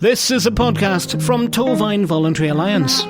This is a podcast from Torfaen Voluntary Alliance.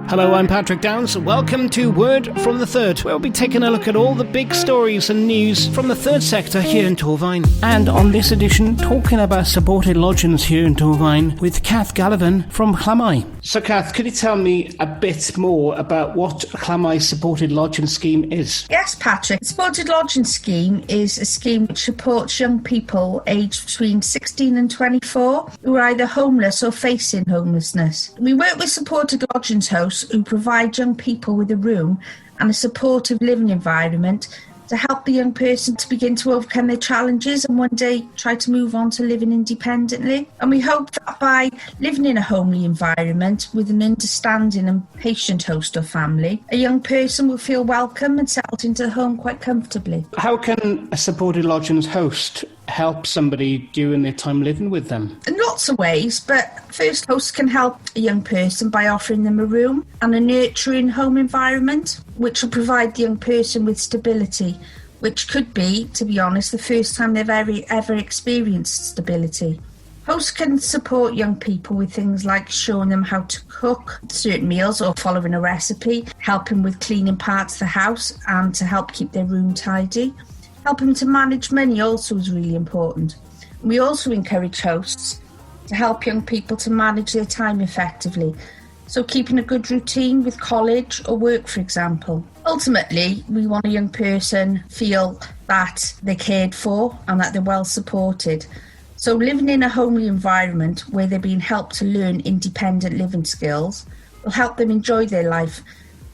Hello, I'm Patrick Downs. Welcome to Word from the Third, where we'll be taking a look at all the big stories and news from the third sector here in Torfaen. And on this edition, talking about supported lodgings here in Torfaen with Kath Gallivan from Llamau. So Kath, could you tell me a bit more about what Llamau Supported Lodging Scheme is? Yes, Patrick. The Supported Lodging Scheme is a scheme which supports young people aged between 16 and 24 who are either homeless or facing homelessness. We work with supported lodgings hosts who provide young people with a room and a supportive living environment to help the young person to begin to overcome their challenges and one day try to move on to living independently. And we hope that by living in a homely environment with an understanding and patient host or family, a young person will feel welcome and settled into the home quite comfortably. How can a supported lodgings host help somebody during their time living with them? In lots of ways, but first, hosts can help a young person by offering them a room and a nurturing home environment, which will provide the young person with stability, which could be, to be honest, the first time they've ever experienced stability. Hosts can support young people with things like showing them how to cook certain meals or following a recipe, helping with cleaning parts of the house and to help keep their room tidy. Helping to manage money also is really important. We also encourage hosts to help young people to manage their time effectively. So keeping a good routine with college or work, for example. Ultimately, we want a young person feel that they're cared for and that they're well supported. So living in a homely environment where they're being helped to learn independent living skills will help them enjoy their life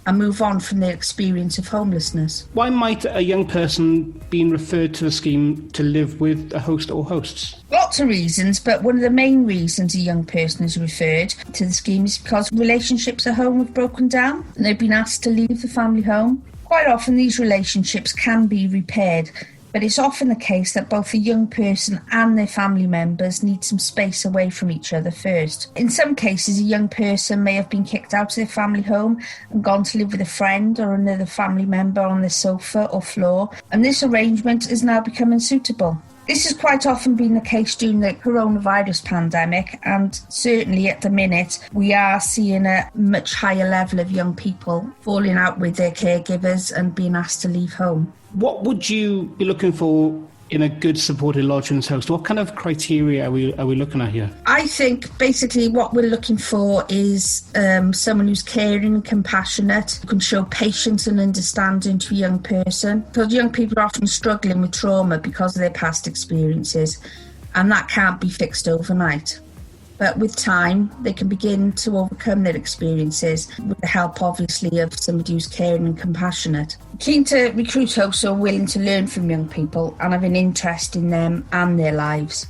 and move on from their experience of homelessness. Why might a young person be referred to the scheme to live with a host or hosts? Lots of reasons, but one of the main reasons a young person is referred to the scheme is because relationships at home have broken down and they've been asked to leave the family home. Quite often these relationships can be repaired, but it's often the case that both the young person and their family members need some space away from each other first. In some cases, a young person may have been kicked out of their family home and gone to live with a friend or another family member on the sofa or floor, and this arrangement is now becoming unsuitable. This has quite often been the case during the coronavirus pandemic, and certainly at the minute we are seeing a much higher level of young people falling out with their caregivers and being asked to leave home. What would you be looking for in a good supported lodgings host? What kind of criteria are we looking at here? I think basically what we're looking for is someone who's caring and compassionate, who can show patience and understanding to a young person. Because young people are often struggling with trauma because of their past experiences, and that can't be fixed overnight. But with time, they can begin to overcome their experiences with the help, obviously, of somebody who's caring and compassionate. Keen to recruit hosts who are willing to learn from young people and have an interest in them and their lives.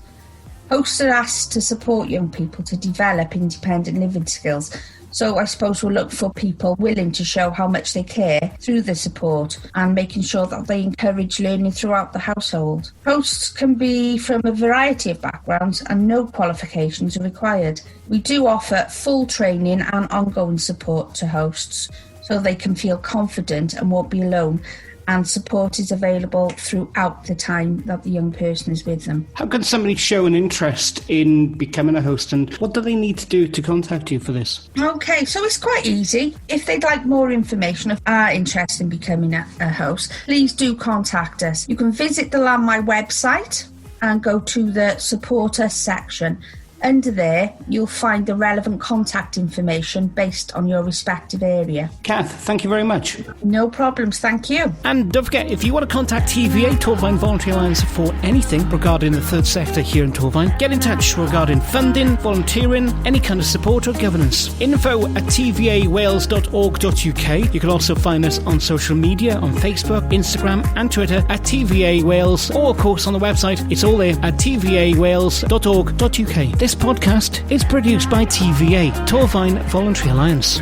Hosts are asked to support young people to develop independent living skills. So I suppose we'll look for people willing to show how much they care through the support and making sure that they encourage learning throughout the household. Hosts can be from a variety of backgrounds and no qualifications are required. We do offer full training and ongoing support to hosts so they can feel confident and won't be alone, and support is available throughout the time that the young person is with them. How can somebody show an interest in becoming a host, and what do they need to do to contact you for this? Okay, so it's quite easy. If they'd like more information or are interested in becoming a host, please do contact us. You can visit the Llamau website and go to the Support Us section. Under there, you'll find the relevant contact information based on your respective area. Kath, thank you very much. No problems, thank you. And don't forget, if you want to contact TVA, Torfaen Voluntary Alliance, for anything regarding the third sector here in Torfaen, get in touch regarding funding, volunteering, any kind of support or governance. info@tvawales.org.uk. You can also find us on social media, on Facebook, Instagram and Twitter at TVA Wales, or of course on the website. It's all there at tvawales.org.uk. This podcast is produced by TVA, Torfaen Voluntary Alliance.